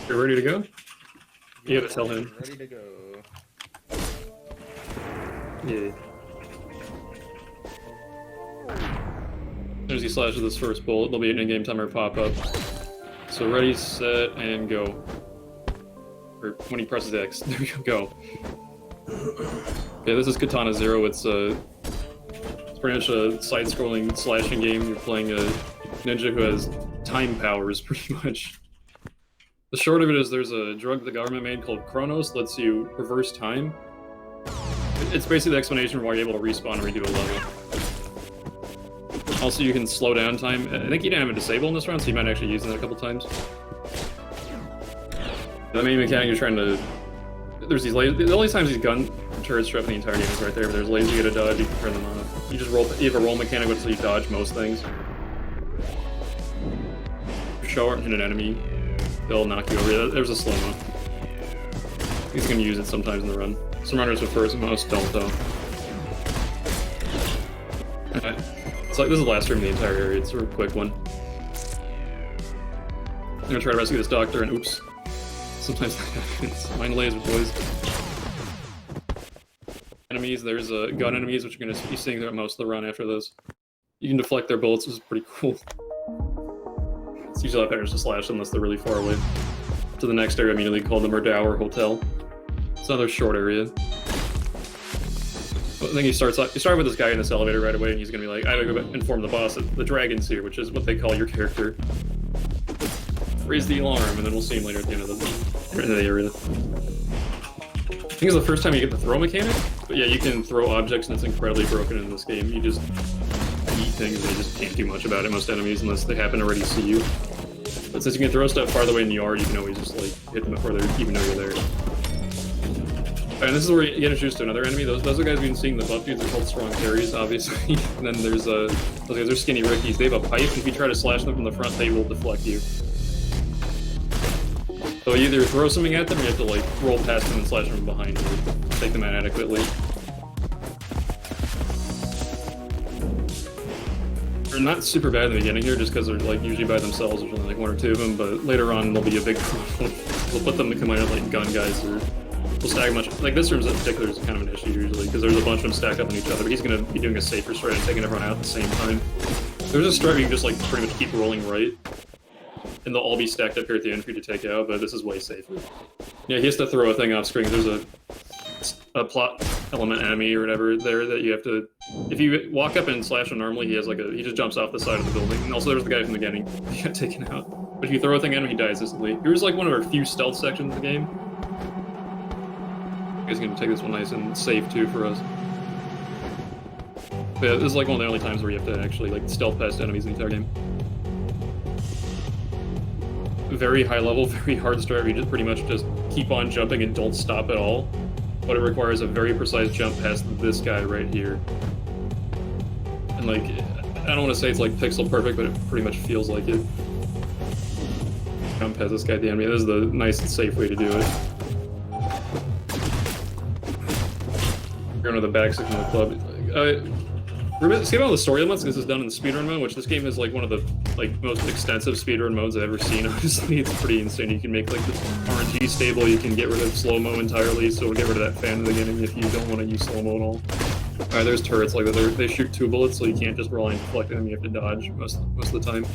You're ready to go? You gotta tell him. Ready to go. Yeah. As soon as he slashes this first bullet, there'll be an in-game timer pop up. So ready, set, and go. Or when he presses X, there we go. Yeah, this is Katana 0. It's pretty much a side-scrolling slashing game. You're playing a ninja who has time powers, pretty much. The short of it is there's a drug the government made called Chronos, lets you reverse time. It's basically the explanation for why you're able to respawn and redo a level. Also, you can slow down time. I think you didn't have it disabled in this round, so you might actually use it a couple times. The main mechanic you're trying to... There's these lasers. The only times these gun turrets show up in the entire game is right there, but there's lasers you gotta dodge, you can turn them on. You just roll... You have a roll mechanic until you dodge most things. Show or hit an enemy, they'll knock you over. There's a slow-mo. He's gonna use it sometimes in the run. Some runners with first, most don't, though. Alright. It's like, this is the last room in the entire area, it's a real quick one. I'm gonna try to rescue this doctor, and oops. Sometimes that happens. Mind laser, boys. Enemies, there's gun enemies, which you're gonna be seeing throughout most of the run after this. You can deflect their bullets, which is pretty cool. It's usually a lot better just to slash them unless they're really far away. To the next area immediately called the Murdower Hotel. It's another short area. But then you start with this guy in this elevator right away, and he's gonna be like, I gotta go inform the boss that the dragon's here, which is what they call your character. Raise the alarm, and then we'll see him later at the end of the area. I think it's the first time you get the throw mechanic, but yeah, you can throw objects, and it's incredibly broken in this game. You just eat things, and you just can't do much about it, most enemies, unless they happen to already see you. But since you can throw stuff farther away in the yard, you can always just, like, hit them before they even know you're there. And this is where you get introduced to another enemy. Those are the guys we've been seeing, the buff dudes are called strong carries, obviously. And then there's those guys are skinny rickies. They have a pipe, and if you try to slash them from the front, they will deflect you. So you either throw something at them, or you have to like roll past them and slash them from behind to take them out adequately. They're not super bad in the beginning here, just because they're like usually by themselves. There's only like one or two of them, but later on they'll be a big problem. We'll put them to come out of like gun guys, or we'll stack much. Like this room's in particular is kind of an issue usually, because there's a bunch of them stacked up on each other. But he's gonna be doing a safer strat and taking everyone out at the same time. There's a strat where you can just like pretty much keep rolling right, and they'll all be stacked up here at the end for you to take out. But this is way safer. Yeah, he has to throw a thing off screen. There's a plot element enemy or whatever there that you have to. If you walk up and slash him normally, he just jumps off the side of the building. And also there's the guy from the beginning. He got taken out. But if you throw a thing at him, he dies instantly. Here's like one of our few stealth sections of the game. He's gonna take this one nice and safe too for us. But yeah, this is like one of the only times where you have to actually like stealth past enemies in the entire game. Very high level, very hard start. You just pretty much just keep on jumping and don't stop at all. But it requires a very precise jump past this guy right here. And like, I don't want to say it's like pixel perfect, but it pretty much feels like it. Jump past this guy at the enemy. This is the nice and safe way to do it. Going to the back section of the club. Skip all the story elements. This is done in the speedrun mode, which this game is like one of the most extensive speedrun modes I've ever seen. Honestly, it's pretty insane. You can make like this RNG stable. You can get rid of slow-mo entirely, so get rid of that fan in the beginning if you don't want to use slow-mo at all. Alright, there's turrets like that. They shoot 2 bullets, so you can't just rely on deflecting them. You have to dodge most of the time.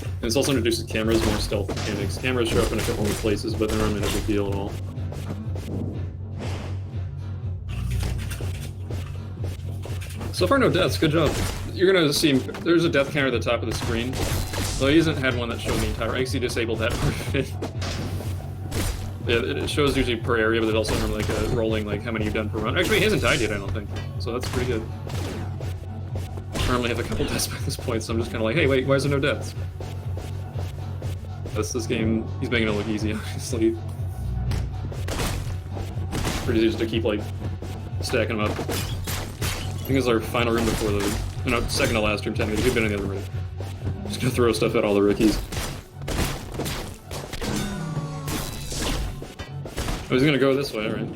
And this also introduces cameras, more stealth mechanics. Cameras show up in a couple of places, but they're not a big deal at all. So far, no deaths. Good job. You're gonna see there's a death counter at the top of the screen. Well, he hasn't had one that showed the entire. I actually disabled that part of it. Yeah, it shows usually per area, but there's also like a rolling like how many you've done per run. Actually, he hasn't died yet, I don't think. So that's pretty good. I normally have a couple deaths by this point, so I'm just kind of like, hey, wait, why is there no deaths? This game, he's making it look easy, honestly. Pretty easy just to keep like stacking them up. I think this is our final room before the... No, second to last room, technically. We've been in the other room. Just gonna throw stuff at all the rookies. Oh, he's gonna go this way, alright.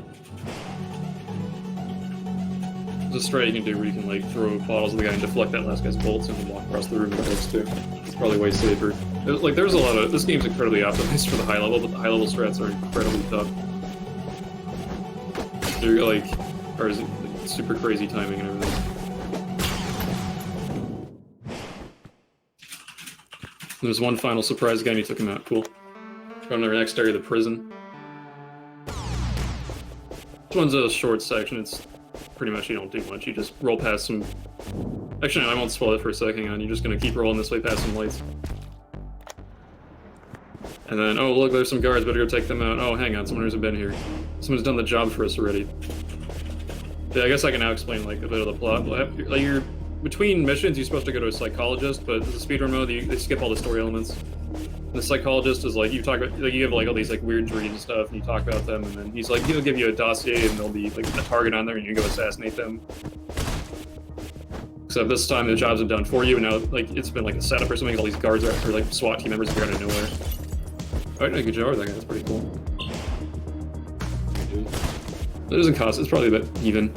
There's a strat you can do where you can, like, throw bottles at the guy and deflect that last guy's bolts and walk across the room with bolts, too. It's probably way safer. There's a lot of... This game's incredibly optimized for the high level, but the high level strats are incredibly tough. They're like... Or is it like, super crazy timing and everything. There's one final surprise guy and he took him out. Cool. Going to the next area, the prison. This one's a short section. It's pretty much you don't do much. You just roll past some... Actually, no, I won't spoil it for a second. Hang on. You're just going to keep rolling this way past some lights. And then, oh, look, there's some guards. Better go take them out. Oh, hang on. Someone hasn't been here. Someone's done the job for us already. Yeah, I guess I can now explain, like, a bit of the plot. Like, you're... Between missions, you're supposed to go to a psychologist, but as a speedrun mode, they skip all the story elements. The psychologist is like, you talk about, like, you have like all these like weird dreams and stuff, and you talk about them, and then he's like, he'll give you a dossier, and there'll be like a target on there, and you can go assassinate them. Except this time the jobs are done for you, and now like it's been like a setup or something. All these guards are or like SWAT team members appear out of nowhere. Alright, I could jar that guy. That's pretty cool. It doesn't cost. It's probably a bit even.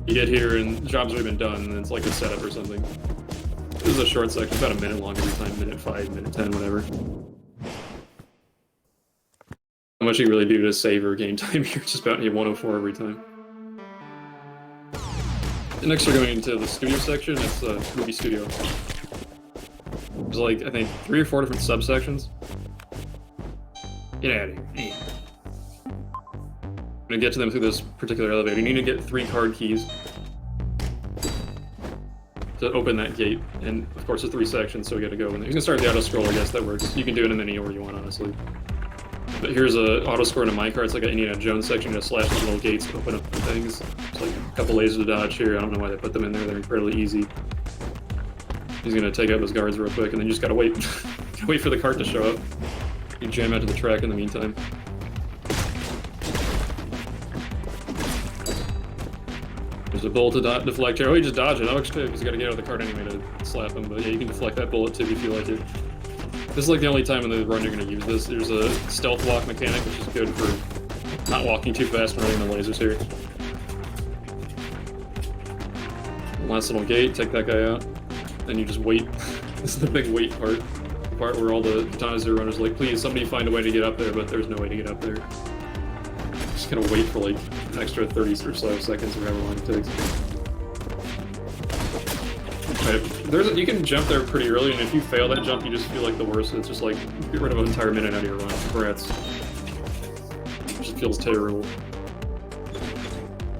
You get here and the job's already been done, and it's like a setup or something. This is a short section, about a minute long every time, minute 5, minute 10, whatever. How much you really do to save your game time here, just about 104 every time. And next we're going into the studio section, it's the movie studio. There's like, I think, 3 or 4 different subsections. Get out of here. I'm gonna get to them through this particular elevator. You need to get 3 card keys to open that gate, and of course there's 3 sections, so we gotta go in there. You can start the auto scroll, I guess that works. You can do it in any order you want, honestly. But here's a auto scroll and a minecart. It's like an Indiana Jones section. You just slash these little gates to open up things. It's like a couple lasers to dodge here. I don't know why they put them in there. They're incredibly easy. He's gonna take out those guards real quick, and then you just gotta wait. Wait for the cart to show up. You jam out to the track in the meantime. There's a bullet to deflect here. Oh, you just dodge it. That looks good, because you gotta get out of the cart anyway to slap him. But yeah, you can deflect that bullet too if you feel like it. This is like the only time in the run you're gonna use this. There's a stealth walk mechanic, which is good for not walking too fast and running the lasers here. Last little gate, take that guy out. Then you just wait. This is the big wait part. The part where all the Katana Zero runners are like, please, somebody find a way to get up there, but there's no way to get up there. Just gonna wait for like an extra 30 or so seconds or however long it takes. Right. You can jump there pretty early, and if you fail that jump, you just feel like the worst. It's just like, get rid of an entire minute out of your run. Congrats. It just feels terrible.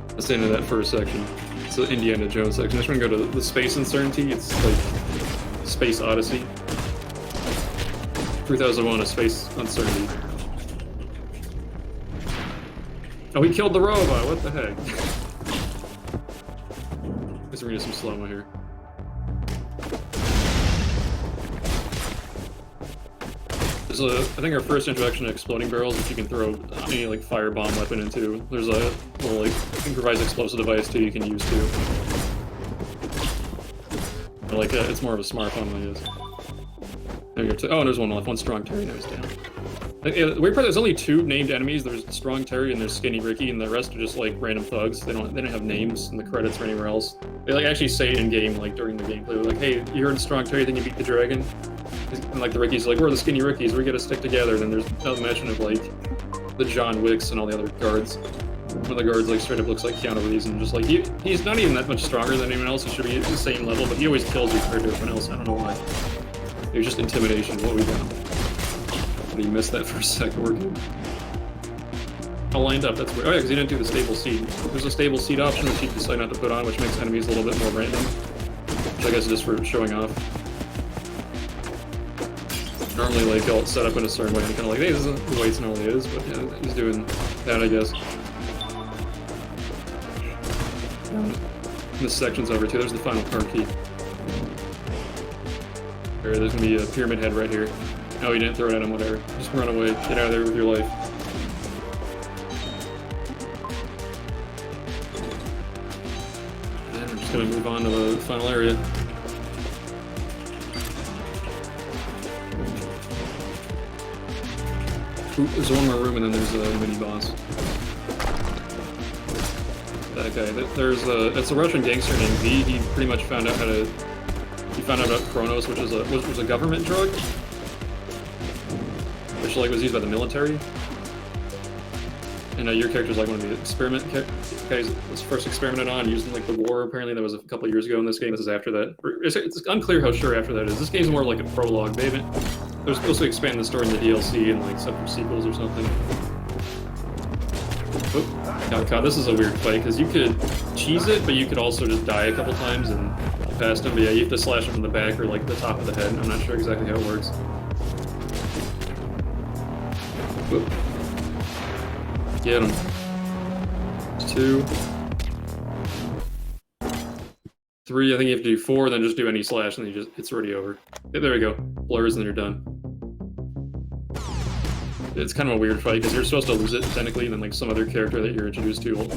That's the end of that first section. It's the Indiana Jones section. Next we're gonna go to the Space Uncertainty. It's like Space Odyssey. 3001, A Space Uncertainty. Oh, he killed the robot! What the heck? I guess we're gonna do some slow-mo here. There's I think our first introduction to exploding barrels, which you can throw any like firebomb weapon into. There's a little like improvised explosive device too you can use too. Or, like it's more of a smartphone than it is. There you go. Oh, and there's one left. One strong Terry. Now he's down. The weird part, there's only 2 named enemies. There's Strong Terry and there's Skinny Ricky, and the rest are just like random thugs. They don't have names in the credits or anywhere else. They like actually say in game, like during the gameplay, they're like, hey, you heard Strong Terry, then you beat the dragon. And like the Rickies are like, we're the Skinny Rickies, we gotta stick together. And then there's no mention of like the John Wicks and all the other guards. One of the guards like straight up looks like Keanu Reeves, and just like he's not even that much stronger than anyone else. He should be at the same level, but he always kills you compared to everyone else. I don't know why. It was just intimidation. What we got? You missed that for a second. We're good. All lined up. That's weird. Oh yeah, because you didn't do the stable seed. There's a stable seed option which you decide not to put on, which makes enemies a little bit more random. Which I guess is just for showing off. Normally, like, I'll set up in a certain way and kind of like, hey, this isn't the way it normally is, but yeah, he's doing that, I guess. This section's over too. There's the final card key. There's gonna be a pyramid head right here. Oh, you didn't throw it at him, whatever. Just run away. Get out of there with your life. And we're just gonna move on to the final area. Ooh, there's one more room and then there's a mini-boss. That guy. It's a Russian gangster named V. He pretty much found out how to... He found out about Kronos, which was a government drug, which like was used by the military. And your character's like one of the experiment guys was first experimented on using like the war. Apparently that was a couple of years ago in this game. This is after that. It's unclear how sure after that is. This game's more like a prologue. They're supposed to expand the story in the DLC and like some sequels or something. Oh, got caught. This is a weird fight because you could cheese it, but you could also just die a couple times and get past him. But yeah, you have to slash him from the back or like the top of the head. I'm not sure exactly how it works. Whoop. Get him. 2. 3, I think you have to do 4, then just do any slash, and then it's already over. Yeah, there we go. Blurs, and then you're done. It's kind of a weird fight, because you're supposed to lose it, technically, and then like some other character that you're introduced to will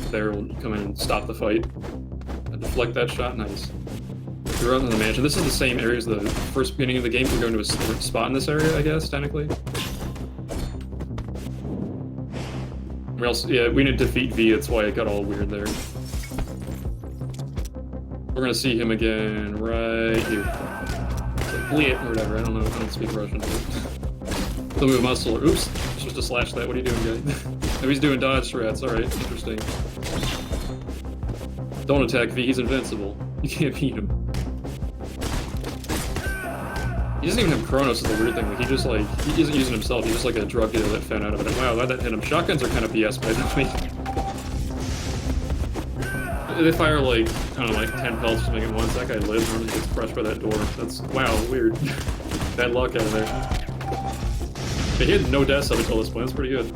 come in and stop the fight. And deflect that shot, nice. You're out in the mansion. This is the same area as the first beginning of the game. We're going to a spot in this area, I guess, technically. Yeah, we didn't defeat V, that's why it got all weird there. We're gonna see him again right here. Like, or whatever, I don't know, I don't speak Russian. The move muscle, or oops, just to slash that, what are you doing, guy? Oh, he's doing dodge strats, alright, interesting. Don't attack V, he's invincible. You can't beat him. He doesn't even have Kronos is the weird thing, like he isn't using himself, he's just like a drug dealer that found out about it. Wow, why'd that hit him? Shotguns are kind of BS by the way. They fire like, I don't know, like 10 pelts to make it once, that guy lives and gets crushed by that door. That's, wow, weird. Bad luck out of there. But he had no deaths up until this point, that's pretty good.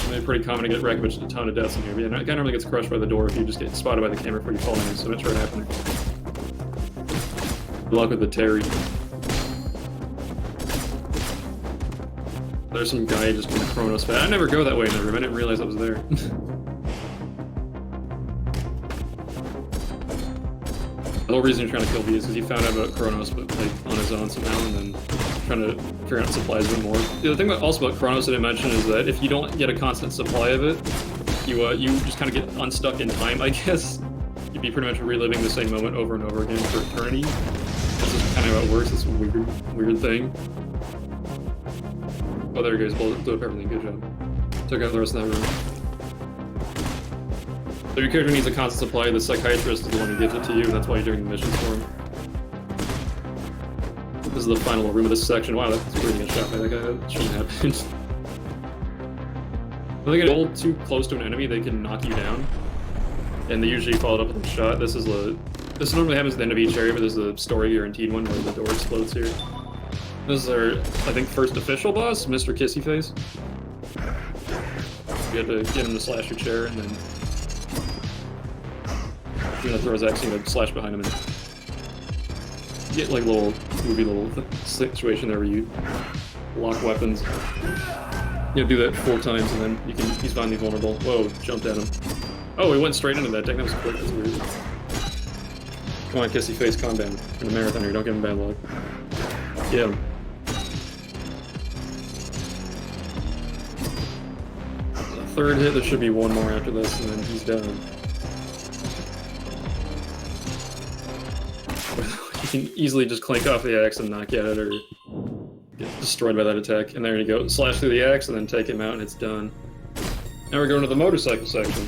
I mean, pretty common to get wrecked, but just a ton of deaths in here. But yeah, that guy normally gets crushed by the door if you just get spotted by the camera before you fall in, so that's right happening. Good luck with the Terry. There's some guy just in Kronos, but I never go that way in the room. I didn't realize I was there. The whole reason you're trying to kill V is because he found out about Kronos, but like on his own somehow, and then trying to figure out supplies a bit more. The thing also about Kronos that I mentioned is that if you don't get a constant supply of it, you just kind of get unstuck in time, I guess. You'd be pretty much reliving the same moment over and over again for eternity. This is kind of how it works. It's a weird thing. Oh, there he goes. Blew up everything. Good job. Took out the rest of that room. So your character needs a constant supply. The psychiatrist is the one who gives it to you, and that's why you're doing the missions for him. This is the final room of this section. Wow, that's pretty good shot by that guy. That shouldn't happen. If they get hold too close to an enemy, they can knock you down. And they usually follow it up with a shot. This normally happens at the end of each area, but there's a story guaranteed one where the door explodes here. This is our, I think, first official boss, Mr. Kissy Face. You have to get him to slash your chair, and then you're gonna throw his axe, you're gonna slash behind him, and get like a little situation there where you lock weapons. You know, do that 4 times, and then he's finally vulnerable. Whoa, jumped at him. Oh, he went straight into that thing. That was quick. That's weird. Come on, Kissy Face, calm down. You're in a marathon here. Don't give him bad luck. Get him. Third hit. There should be one more after this, and then he's done. You can easily just clink off the axe and knock at it, or get destroyed by that attack. And there you go. Slash through the axe, and then take him out, and it's done. Now we're going to the motorcycle section.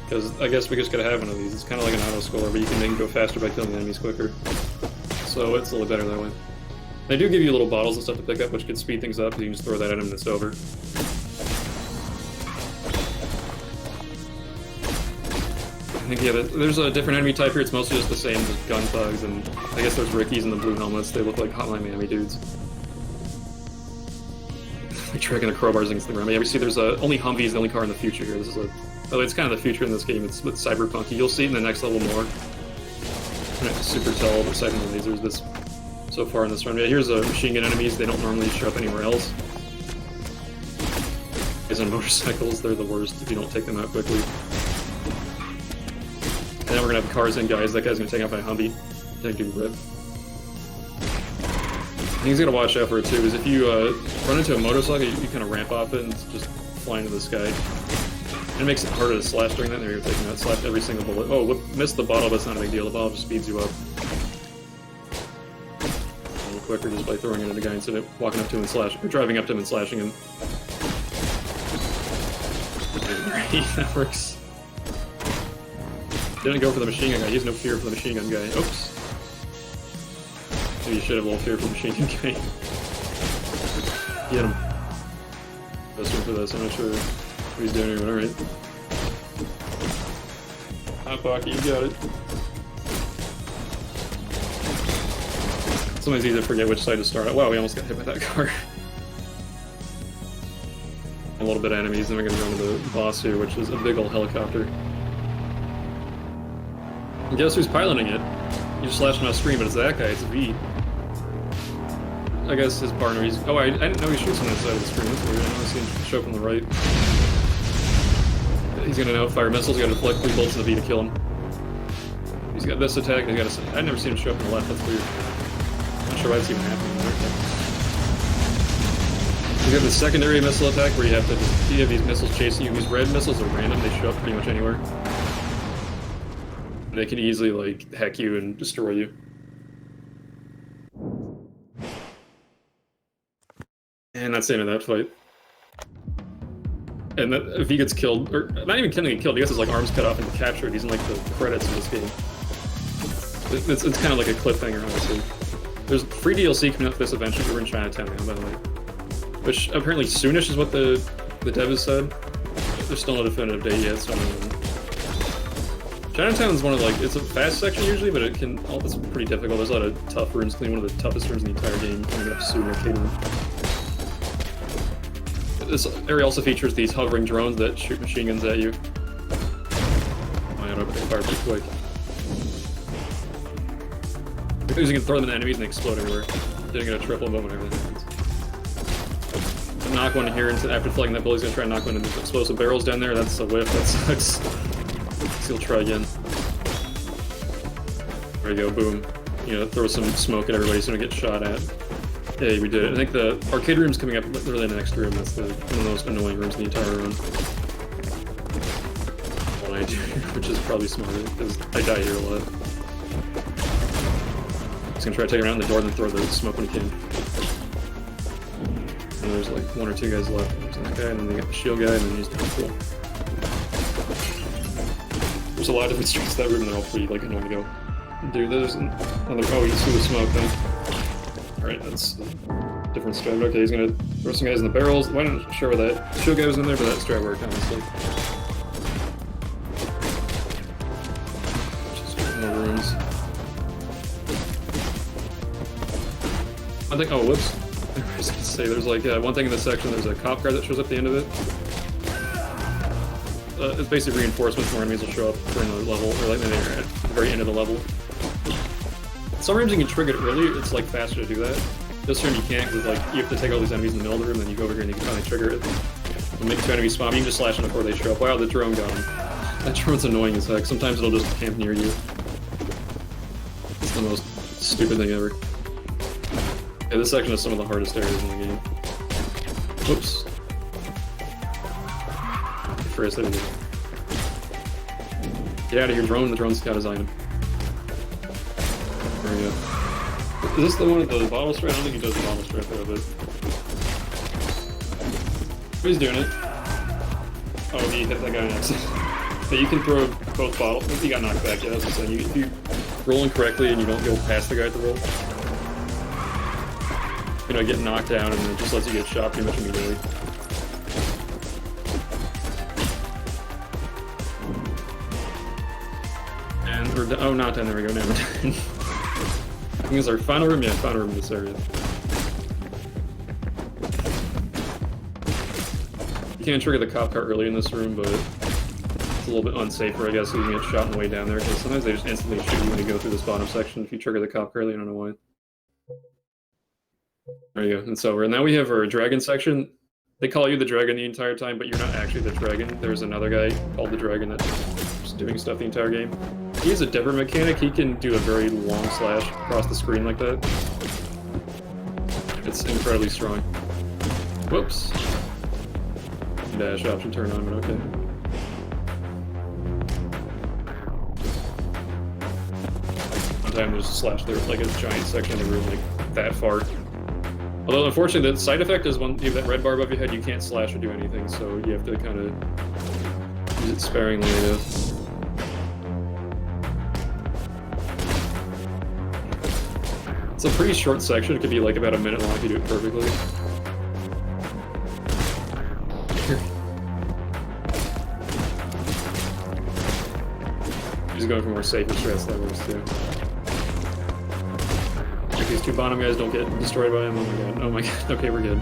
Because I guess we just gotta have one of these. It's kind of like an auto-scroller, but you can make it go faster by killing the enemies quicker. So it's a little better that way. They do give you little bottles and stuff to pick up, which could speed things up, because you can just throw that at them and it's over. I think, yeah, there's a different enemy type here. It's mostly just the same as gun thugs, and I guess there's Rickies in the blue helmets. They look like Hotline Miami dudes. Like tracking the crowbars against the ground. Yeah, we see there's only Humvee is the only car in the future here. This is it's kind of the future in this game. It's with cyberpunk. You'll see it in the next level more. Super tall, the second one lasers this so far in this run. Yeah, here's machine gun enemies. They don't normally show up anywhere else. Guys on motorcycles, they're the worst if you don't take them out quickly. And then we're gonna have cars and guys. That guy's gonna take out by a Humvee. Take a rip. And he's gonna watch out for it too, because if you run into a motorcycle, you kind of ramp off it and just fly into the sky. And it makes it harder to slash during that. There you're taking that slash every single bullet. Oh, missed the bottle, but it's not a big deal. The bottle just speeds you up. A little quicker just by throwing it at the guy instead of walking up to him and slashing, or driving up to him and slashing him. Great, that works. Didn't go for the machine gun guy. He has no fear for the machine gun guy. Oops. Maybe you should have a little fear for the machine gun guy. Get him. Best one for this. I'm not sure what he's doing here, but alright. Hot Pocket, you got it. Sometimes easy to forget which side to start at. Wow, we almost got hit by that car. A little bit of enemies, then we're gonna go into the boss here, which is a big old helicopter. And guess who's piloting it? You just flashed him off screen, but it's that guy, it's V. I guess his partner, he's... Oh, I didn't know he shoots on that side of the screen, that's weird. I only see him show up on the right. He's gonna now fire missiles, he's got to deflect 3 bolts in the V to kill him. He's got this attack, he's got a... I've never seen him show up on the left, that's weird. Not sure why it's even happening there. You have the secondary missile attack where you have to just, you have these missiles chasing you. These red missiles are random, they show up pretty much anywhere. And they can easily, like, hack you and destroy you. And that's the end of that fight. And that, if he gets killed, or not even getting killed, he gets his like arms cut off and captured. He's in like the credits of this game. It's kind of like a cliffhanger, honestly. There's free DLC coming up for this eventually. We're in Chinatown now, by the way. Which apparently soonish is what the dev has said. There's still no definitive date yet, so I don't know. Chinatown's one of like, it's a fast section usually, but it can, it's pretty difficult. There's a lot of tough rooms, one of the toughest rooms in the entire game coming up soon, arcade room. This area also features these hovering drones that shoot machine guns at you. Oh, I gotta fire pretty quick. Because you can throw them at enemies and they explode everywhere. Didn't get a triple bow whenever that happens. Knock one here after deflecting that bullet, he's gonna try and knock one into the explosive barrels down there. That's a whiff, that sucks. So he'll try again. There you go, boom. You know, throw some smoke at everybody so they don't get shot at. Hey, we did it. I think the arcade room's coming up literally in the next room. That's one of the most annoying rooms in the entire run. What I do, which is probably smarter, because I die here a lot. Just gonna try to take him around the door and then throw the smoke when he can. And there's like 1 or 2 guys left. There's that guy, and then they got the shield guy, and then he's pretty cool. There's a lot of different streets to that room, and they're all pretty like annoying to go. Dude, there's another. Oh, you see the smoke then. Alright, that's a different strat. Okay, he's gonna throw some guys in the barrels. Why not sure where that shield guy was in there, but that strat worked, honestly. Just more rooms. I think. Oh, whoops. I was gonna say, there's like one thing in this section, there's a cop car that shows up at the end of it. It's basically reinforcements, more enemies will show up during the level, or like at the very end of the level. Some rooms you can trigger it early, it's like faster to do that. This room you can't, because like you have to take all these enemies in the middle of the room, then you go over here and you can finally trigger it. And make 2 enemies spawn, you can just slash them before they show up. Wow, the drone got him. That drone's annoying as heck, sometimes it'll just camp near you. It's the most stupid thing ever. Yeah, this section is some of the hardest areas in the game. Whoops. First, get out of here, drone. The drone's got his item. There we go. Is this the one with the bottle strap? I don't think he does the bottle strap though, but... He's doing it. Oh, he hit that guy next. But you can throw both bottles. He got knocked back, yeah, that's what I'm saying. If you roll incorrectly and you don't go past the guy at the roll, you know, get knocked down and it just lets you get shot pretty much immediately. Oh, not 10, there we go, never mind. I think it's our final room? Yeah, final room in this area. You can't trigger the cop car early in this room, but it's a little bit unsafer, I guess, so you can get shot on the way down there, because sometimes they just instantly shoot you when you go through this bottom section if you trigger the cop car early, I don't know why. There you go, it's over. And now we have our dragon section. They call you the dragon the entire time, but you're not actually the dragon. There's another guy called the dragon that's just doing stuff the entire game. He has a different mechanic. He can do a very long slash across the screen like that. It's incredibly strong. Whoops. Dash option turned on, but okay. time to just slash through like a giant section of the room like that far. Although unfortunately the side effect is when you have that red bar above your head, you can't slash or do anything, so you have to kind of use it sparingly, I guess. It's a pretty short section. It could be like about a minute long if you do it perfectly. He's going for more safer strats, that works too. If these two bottom guys don't get destroyed by him, oh my god, oh my god, okay, we're good.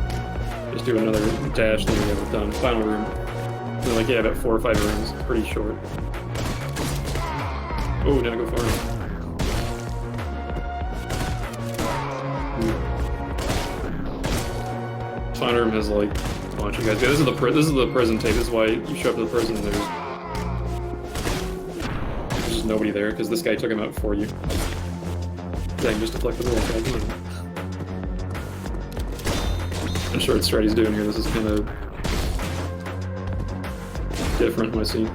Just do another dash, then we have it done. Final room. Then like, yeah, about 4 or 5 rooms, pretty short. Oh, didn't go far enough. Final room has like a bunch of guys. Yeah, this is the prison tape. This is why you show up to the prison and there's just nobody there because this guy took him out before you. Dang, just deflect the bullet guy. I'm sure what Stratty's doing here. This is kind of different, I see.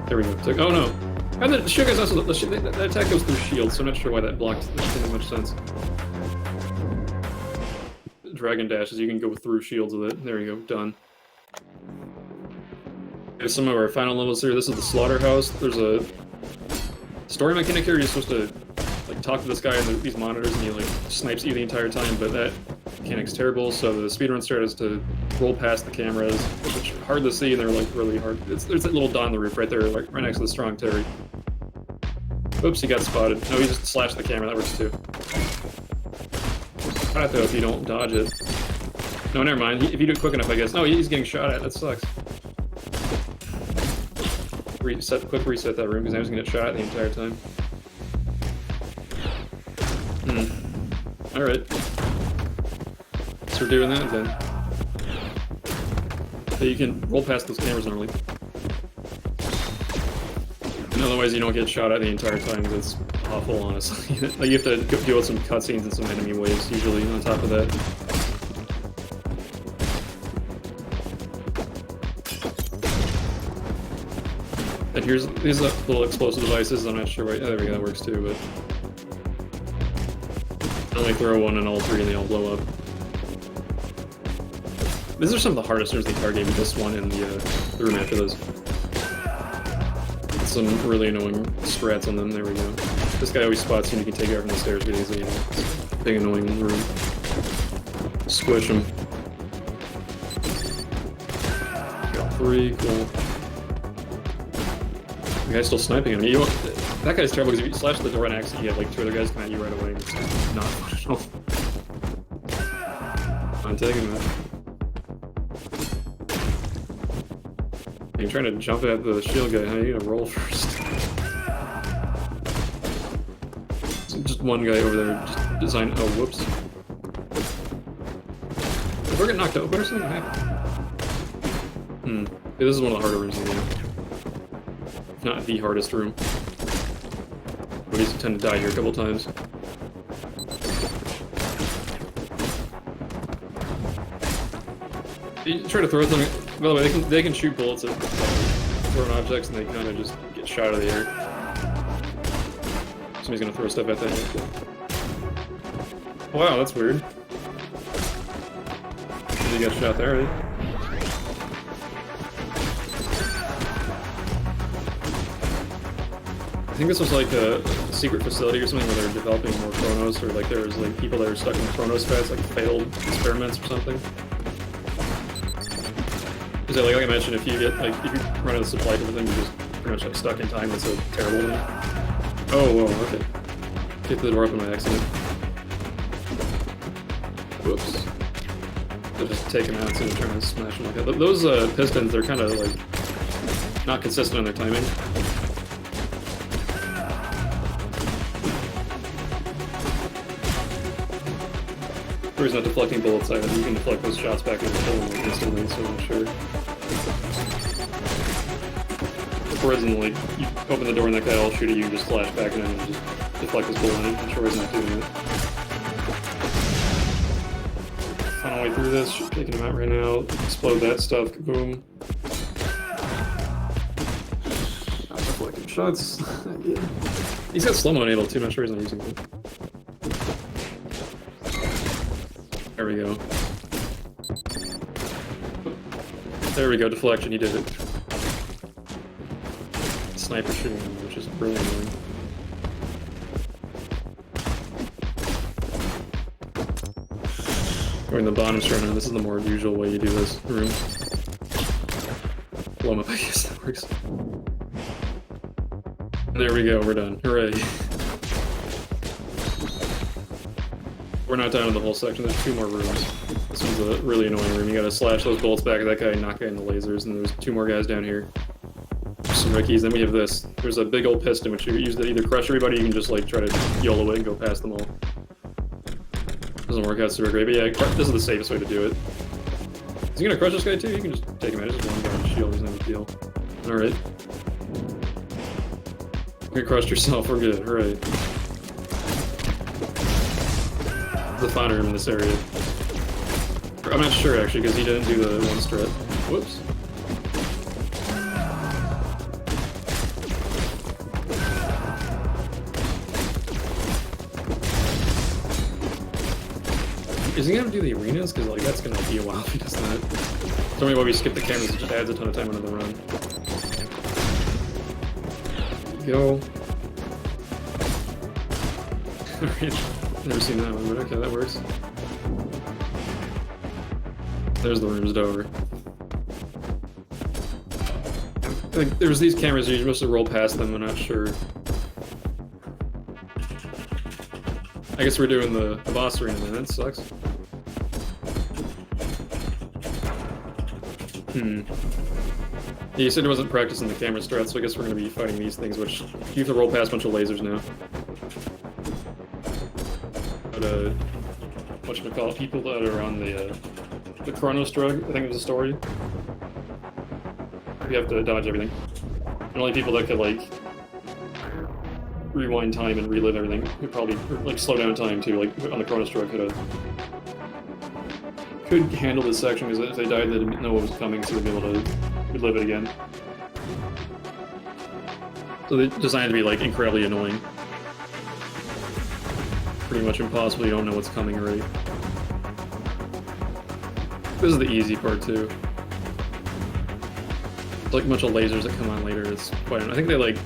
There we go. Oh no! And the shield guy's also that attack goes through shield, so I'm not sure why that blocked. That didn't make much sense. Dragon dashes, you can go through shields with it. There you go, done. Here's some of our final levels here. This is the slaughterhouse. There's a story mechanic here. You're supposed to like talk to this guy on these monitors, and he like snipes you the entire time. But that mechanic's terrible. So the speedrun strat is to roll past the cameras, which are hard to see, and they're like really hard. There's that little dot on the roof right there, like right next to the strong Terry. Oops, he got spotted. No, he just slashed the camera. That works too. Shot though if you don't dodge it. No, never mind. If you do it quick enough, I guess. No, he's getting shot at. That sucks. Quick reset that room because I was gonna get shot at the entire time. Alright. So we're doing that then. So you can roll past those cameras normally. And otherwise you don't get shot at the entire time because it's awful, honestly. Like you have to deal with some cutscenes and some enemy waves usually on top of that. And here's these little explosive devices. I'm not sure why. Oh, there we go, that works too, but I only throw one in all 3 and they all blow up. These are some of the hardest rooms in the entire game. This one and the room after those. Some really annoying strats on them. There we go. This guy always spots you and you can take it out from the stairs really easily. Big annoying room. Squish him. Got 3, cool. The guy's still sniping him. That guy's terrible because if you slash the door on accident, you have like 2 other guys come at you right away. It's not fun at all. I'm taking that. You're trying to jump at the shield guy, huh? You're gonna roll first. So just one guy over there just designed. Oh, whoops. If we're getting knocked out, what or something happened? Yeah, this is one of the harder rooms in the game. If not the hardest room. But we tend to die here a couple times. You try to throw something. By the way, they can shoot bullets at thrown objects, and they kind of just get shot out of the air. Somebody's gonna throw stuff at that. Wow, that's weird. You got shot there, right? I think this was like a secret facility or something where they were developing more Chronos, or like there was like people that were stuck in Chronos pads, like failed experiments or something. Because like I mentioned, if you get like if you run out of supply to the thing, you're just pretty much like stuck in time. That's a terrible thing. Oh, whoa, okay. Kicked the door open by accident. Whoops. I'll just take him out and try to smash him like that. Those pistons, they're kind of like not consistent on their timing. The reason not deflecting bullets either, you can deflect those shots back into the hole like instantly, so I'm sure. Whereas in like, you open the door and that guy will shoot at you, just flash back and then just deflect his bullet on it. I'm sure he's not doing it. Final way through this, taking him out right now. Explode that stuff, kaboom. Not deflecting shots. Yeah. He's got slow-mo enabled too, I'm not sure he's not using it. There we go. There we go, deflection, he did it. Sniper shooting, which is really annoying. Going the bottom straight now, this is the more usual way you do this room. Blow him up, I guess that works. There we go, we're done. Hooray. We're not down in the whole section, there's 2 more rooms. This one's a really annoying room. You gotta slash those bullets back at that guy and knock in the lasers, and there's 2 more guys down here. Some Rickies, then we have this. There's a big old piston which you use to either crush everybody, you can just like try to YOLO it and go past them all. Doesn't work out super great, but yeah, this is the safest way to do it. Is he gonna crush this guy too? You can just take him out, just one guy on the shield, he's no big deal. Alright. You crushed yourself, we're good, hooray. The final room in this area. I'm not sure actually, because he didn't do the one strat. Whoops. Is he gonna do the arenas? Because like that's gonna be a while if he does that. Tell me why we skip the cameras, it just adds a ton of time into the run. Go. Alright, never seen that one, but okay, that works. There's the rooms over. I think there's these cameras you're supposed to roll past them, I'm not sure. I guess we're doing the boss arena then, that sucks. Yeah, you said it wasn't practicing the camera strats, so I guess we're going to be fighting these things, which you have to roll past a bunch of lasers now. But, whatchamacallit, people that are on the Chronos drug, I think it was a story. You have to dodge everything. And only people that could, like, rewind time and relive everything could probably, like, slow down time, too, like, on the Chronos drug could handle this section, because if they died, they didn't know what was coming, so they'd be able to relive it again. So they designed to be, like, incredibly annoying. Pretty much impossible, you don't know what's coming already. This is the easy part, too. There's, like, a bunch of lasers that come on later, it's quite... I think they, like...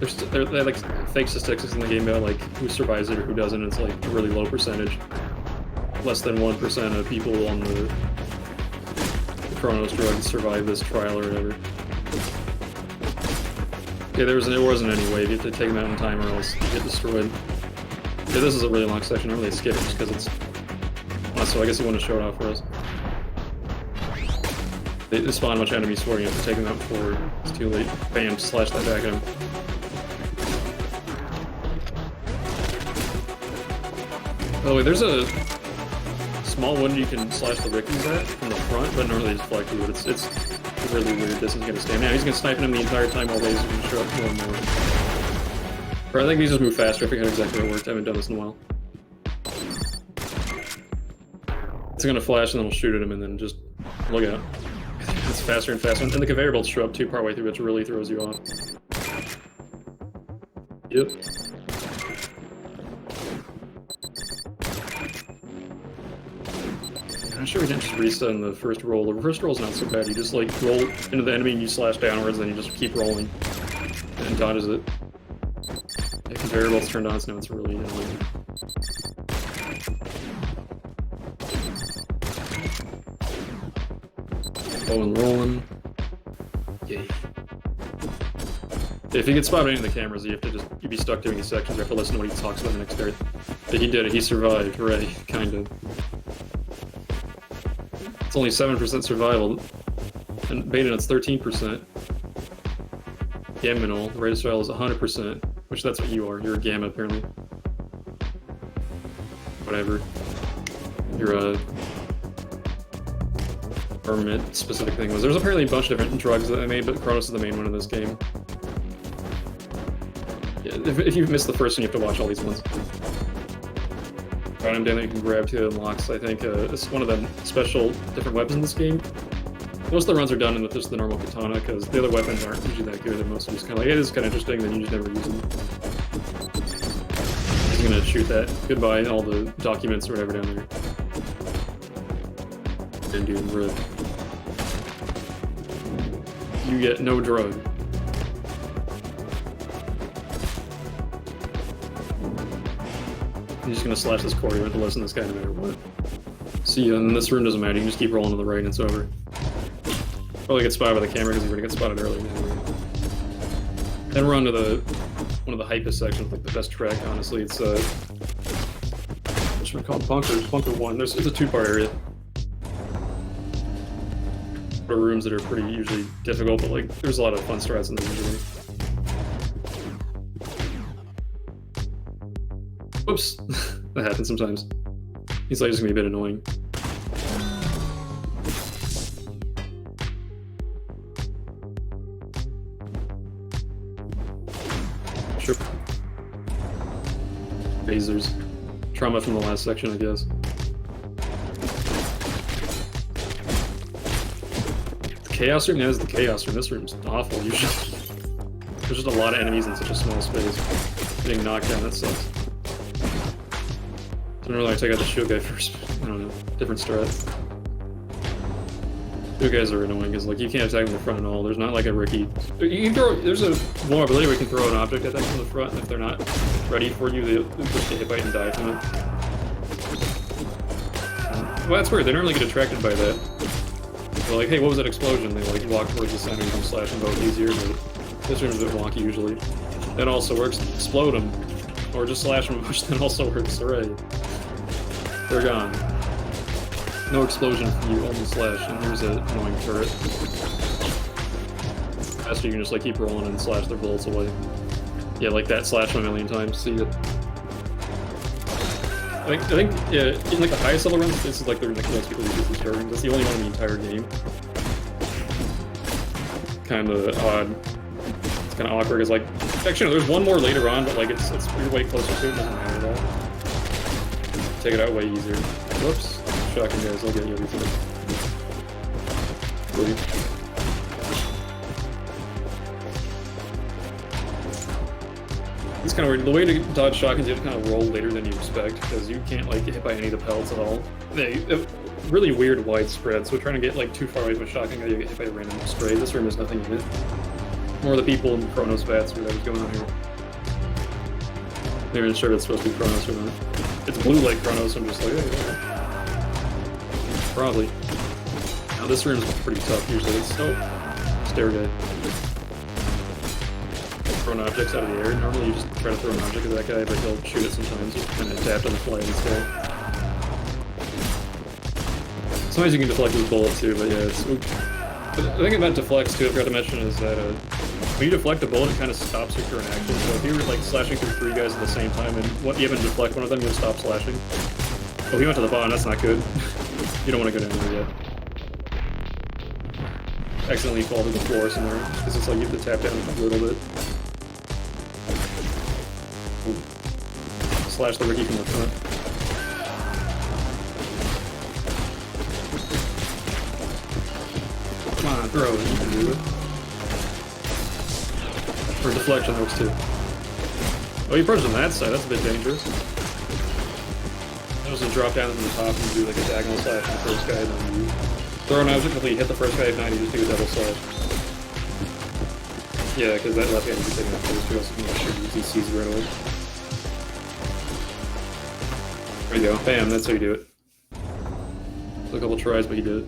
They have, like, fake statistics in the game about, like, who survives it or who doesn't, it's, like, a really low percentage. Less than 1% of people on the Chronos drug survive this trial or whatever. Yeah, there wasn't any way. You have to take them out in time or else you get destroyed. Yeah, this is a really long section. I really skip it just because it's... Oh, so I guess you want to show it off for us. They spawn a bunch of enemies for you. You have to take them out before it's too late. Bam, slash that back at him. Oh wait, there's a small one you can slash the Rickies at from the front, but normally just deflect you. It's a really weird distance he's gonna stand. Now he's gonna snipe him the entire time while lasers can show up more and more. Or I think these just move faster. I forget exactly how it worked. I haven't done this in a while. It's gonna flash and then we'll shoot at him and then just look out. It's faster and faster. And the conveyor belts show up too partway through, which really throws you off. Yep. I'm sure we didn't just reset in the first roll. The first roll's not so bad. You just like roll into the enemy and you slash downwards, then you just keep rolling and dodges it. If the conveyor belt's turned on, so now it's really annoying. Rolling, rolling. Yay. If you get spotted in the cameras, you have to just you'd be stuck doing these sections. You have to listen to what he talks about the next part. But he did it. He survived. Hooray! Kind of. It's only 7% survival, and beta it's 13%. Gaminal, the rate of survival is 100%, which that's what you are. You're a gamma apparently. Whatever. You're a armament specific thing was. There's apparently a bunch of different drugs that I made, but Chronos is the main one in this game. Yeah, if you've missed the first one, you have to watch all these ones. I'm down there, you can grab to unlocks. I think it's one of the special different weapons in this game. Most of the runs are done with just the normal katana, because the other weapons aren't usually that good, and most are just kind of like, hey, this is kind of interesting, then you just never use them. gonna shoot that. Goodbye, all the documents or whatever down there. And do rip. You get no drug. He's just gonna slash this core. You have to listen to this guy no matter what. See, and this room doesn't matter. You can just keep rolling to the right and it's over. Probably get spotted by the camera because you're gonna get spotted early. Then we're on to one of the hypest sections, like the best track. Honestly, it's what should we call it? Bunker 1. It's a 2-part area. There are rooms that are pretty usually difficult, but like there's a lot of fun strats in them usually. Whoops, that happens sometimes. He's like just gonna be a bit annoying. Sure. Phasers. Trauma from the last section, I guess. The Chaos room? Yeah, this is the Chaos room. This room's awful, usually. There's just a lot of enemies in such a small space. Getting knocked down, that sucks. Didn't really take out the shield guy first. I don't know. Different strats. Shield guys are annoying because like you can't attack from the front at all. There's not like a Ricky. You can throw. There's a vulnerability where you can throw an object at them from the front, and if they're not ready for you, they'll just get hit by it and die from it. Well, that's weird. They normally get attracted by that. They're like, hey, what was that explosion? They like walk towards the center and slash them both easier. But this room's a bit wonky usually. That also works. Explode them, or just slash them, which then also works. Hooray! They're gone. No explosion from you, only slash, and here's an annoying turret. Faster you can just like keep rolling and slash their bullets away. Yeah, like that, slash them a million times, see it. I think yeah, in like the highest level runs, this is like the most people use these rooms. That's the only one in the entire game. Kinda odd. It's kinda awkward, because like, actually no, there's one more later on, but like it's you're way closer to it, doesn't matter at all. Take it out way easier. Whoops. Shocking guys, I'll get you everything. Bleed. It's kind of weird. The way to dodge shotguns, you have to kind of roll later than you expect, because you can't like get hit by any of the pellets at all. They really weird widespread, so trying to get like too far away from a shotgun guy, you get hit by a random spray. This room has nothing in it. More the people in Chronos Vats, whatever's going on here. I'm not even sure if it's supposed to be Chronos or not. It's blue like Chronos, I'm just like, yeah. Probably. Now this room's pretty tough usually. It's so stair guy. Throwing objects out of the air. Normally you just try to throw an object at that guy, but he'll shoot it sometimes. You kind of adapt on the fly this guy. Sometimes you can deflect his bullet too, but yeah, it's... But the thing about deflects too, I forgot to mention, is that when you deflect a bullet, it kind of stops your current action. So if you were like slashing through 3 guys at the same time, and you happen to deflect one of them, you'll stop slashing. Oh, he went to the bottom, that's not good. You don't want to go down there yet. Accidentally fall to the floor somewhere, because it's like you have to tap down a little bit. Ooh. Slash the Ricky from the front. Come on, throw it, you can do it. Or deflection works too. Oh, you approach on that side, that's a bit dangerous. That was a drop down from the top and do like a diagonal slash on the first guy, and then you throw an object until you hit the first guy, if not, you just do a double slash. Yeah, because that left guy needs to take that first, you also make sure he sees right away. There you go, bam, that's how you do it. Took a couple tries, but you did it.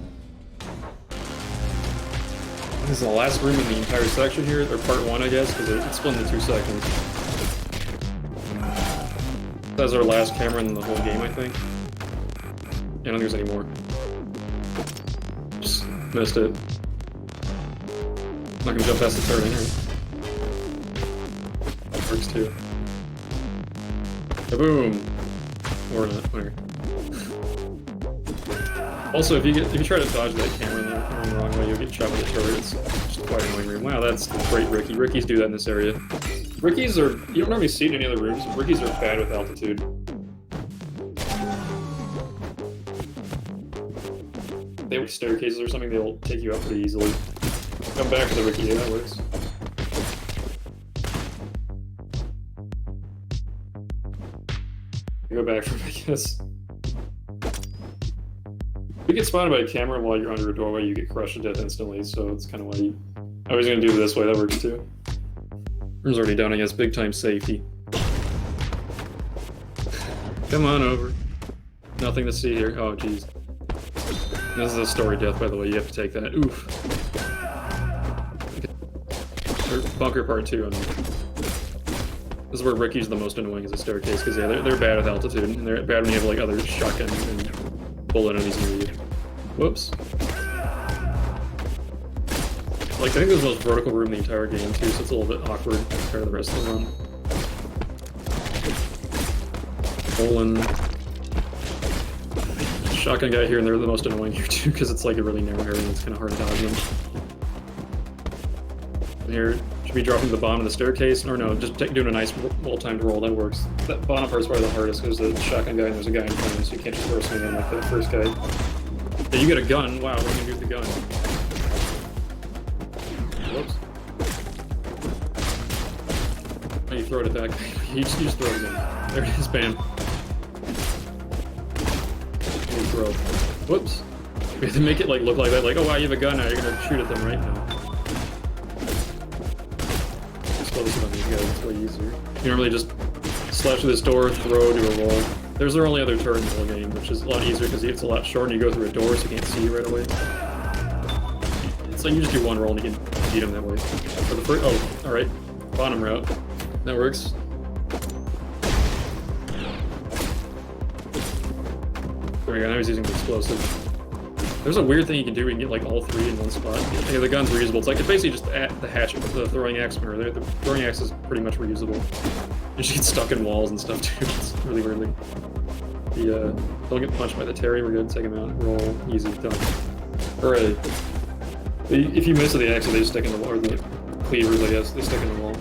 This is the last room in the entire section here, or part 1 I guess, because it's split into 2 sections. That's our last camera in the whole game, I think. Yeah, I don't think there's any more. Just missed it. Not gonna jump past the turret anyway. That works too. Kaboom! Or not, whatever. Also, if you try to dodge that camera in the wrong way, you'll get shot with a turret. It's just quite annoying room. Wow, that's great Ricky. Rickies do that in this area. Rickies are... You don't normally see it in any other rooms. Rickies are bad with altitude. If they have staircases or something, they'll take you up pretty easily. Come back to the Ricky, yeah, that works. Go back from, I guess. If you get spotted by a camera while you're under a doorway, you get crushed to death instantly, so it's kind of why you... I was going to do it this way, that works too. Room's already down, I guess. Big time safety. Come on over. Nothing to see here. Oh, jeez. This is a story death, by the way. You have to take that. Oof. Or bunker part 2, I mean. This is where Ricky's the most annoying as a staircase, because yeah, they're bad with altitude, and they're bad when you have like other shotgun and bullet enemies near you. Whoops. Like, I think there's the most vertical room in the entire game too, so it's a little bit awkward compared to the rest of the run. Olin. Shotgun guy here, and they're the most annoying here too, because it's like a really narrow area and it's kind of hard to dodge them. And here, should be dropping the bomb in the staircase, or no, just doing a nice well-timed roll, that works. That bottom part's probably the hardest, because there's a shotgun guy and there's a guy in front of him, so you can't just throw something in like that first guy. Yeah, you get a gun, wow, what are you gonna do with the gun? Whoops. Oh, you throw it back. you just throw it again. There it is, bam. Throw. Whoops. We have to make it like look like that, like, oh wow, you have a gun now, you're gonna shoot at them right now. Explosive on these guys, it's way easier. You normally just slash through this door, throw, do a roll. There's their only other turn in the whole game, which is a lot easier because it's a lot shorter and you go through a door so you can't see you right away. It's like you just do one roll and you can beat them that way. For the first, oh, alright. Bottom route. That works. There we go, now he's using the explosive. There's a weird thing you can do where you can get like all three in one spot. Yeah, the gun's reusable. It's like it's basically just the hatchet with the throwing axe mirror. The throwing axe is pretty much reusable. You just get stuck in walls and stuff too. It's really weirdly. Don't get punched by the Terry, we're good. Take him out. Roll. Easy. Done. Alright. If you miss with the axe, they just stick in the wall. Or the cleavers, I guess. They stick in the wall.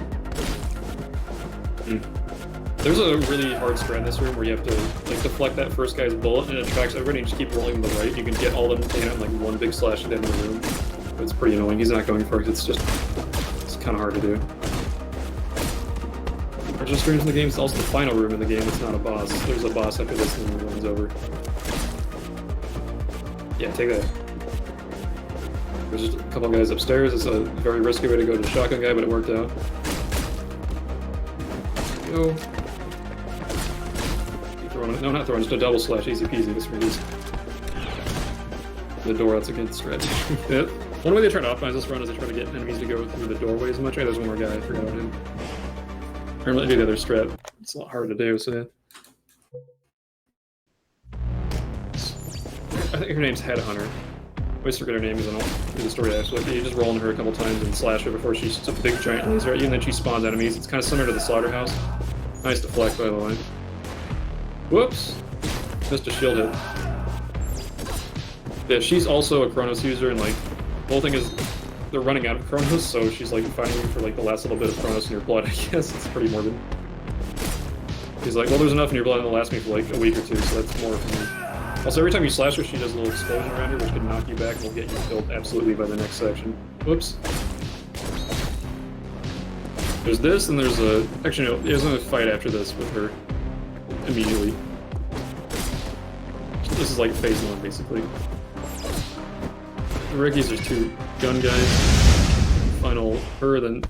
There's a really hard strat in this room where you have to like deflect that first guy's bullet and it attracts everybody and just keep rolling to the right. You can get all of them taken out in like one big slash at the end of the room. But it's pretty annoying. He's not going for it. It's kind of hard to do. There's just rooms in the game. It's also the final room in the game. It's not a boss. There's a boss after this and then the runs over. Yeah, take that. There's just a couple guys upstairs. It's a very risky way to go to the shotgun guy, but it worked out. Go. No, not throwing, just a double slash, easy peasy. This release. The door, that's a good strategy. Yep. One way they try to optimize this run is they try to get enemies to go through the doorway as much. Hey, there's one more guy, I forgot about him. Or let me do the other strat. It's a lot hard to do, so yeah. I think her name's Headhunter. I always forget her name because I don't do the story actually. You just roll into her a couple times and slash her before she's a big giant laser at you, and then she spawns enemies. It's kind of similar to the slaughterhouse. Nice deflect, by the way. Whoops! Missed a shield hit. Yeah, she's also a Chronos user, and like, the whole thing is they're running out of Chronos, so she's like fighting you for like the last little bit of Chronos in your blood, I guess. It's pretty morbid. He's like, well, there's enough in your blood that'll last me for like a week or two, so that's more for me. Also, every time you slash her, she does a little explosion around her, which can knock you back and will get you killed absolutely by the next section. Whoops. There's this, and there's a... Actually, no, there's a fight after this with her. Immediately. This is like phase 1, basically. Ricky's, there's 2 gun guys. Final her, then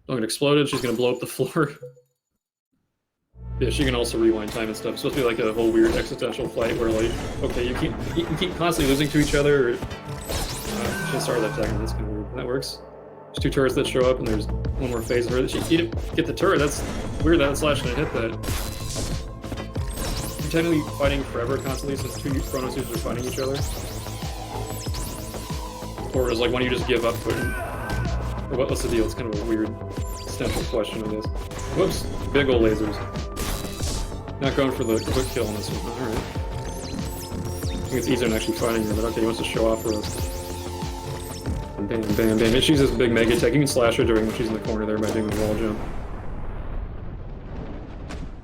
don't get exploded, she's gonna blow up the floor. Yeah, she can also rewind time and stuff. It's supposed to be like a whole weird existential fight where like, okay, you keep constantly losing to each other, or... should start that second, that's kinda weird. That works. There's 2 turrets that show up, and there's one more phase of her. She didn't get the turret, that's weird that slash gonna hit that. You're technically fighting forever constantly since 2 Chronos users are fighting each other. Or is like one you just give up to it? Or what's the deal? It's kind of a weird existential question, I guess. Whoops, big ol' lasers. Not going for the quick kill on this one, alright. I think it's easier than actually fighting her, but okay, he wants to show off for us. And bam, bam, bam. She's this big mega attack. You can slash her during when she's in the corner there by doing the wall jump.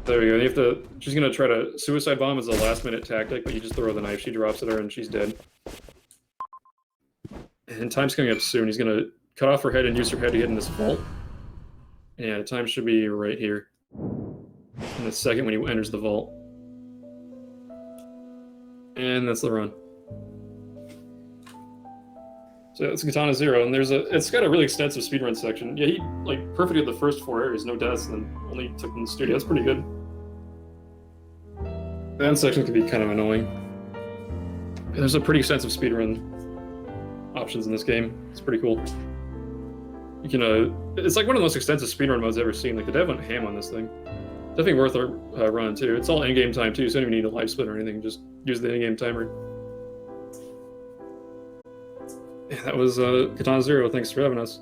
There we go. You have to. She's gonna try to suicide bomb as a last-minute tactic, but you just throw the knife. She drops at her, and she's dead. And time's coming up soon. He's gonna cut off her head and use her head to get in this vault. Yeah, time should be right here. In a second when he enters the vault. And that's the run. So it's Katana 0, and it's got a really extensive speedrun section. Yeah, he like perfected the first 4 areas, no deaths, and then only took them in the studio. That's pretty good. The end section can be kind of annoying. There's a pretty extensive speedrun options in this game. It's pretty cool. You can it's like one of the most extensive speedrun modes I've ever seen. Like the dev went ham on this thing. Definitely worth a run too. It's all in-game time too, so you don't even need a live split or anything. Just use the in-game timer. Yeah, that was Katana 0. Thanks for having us.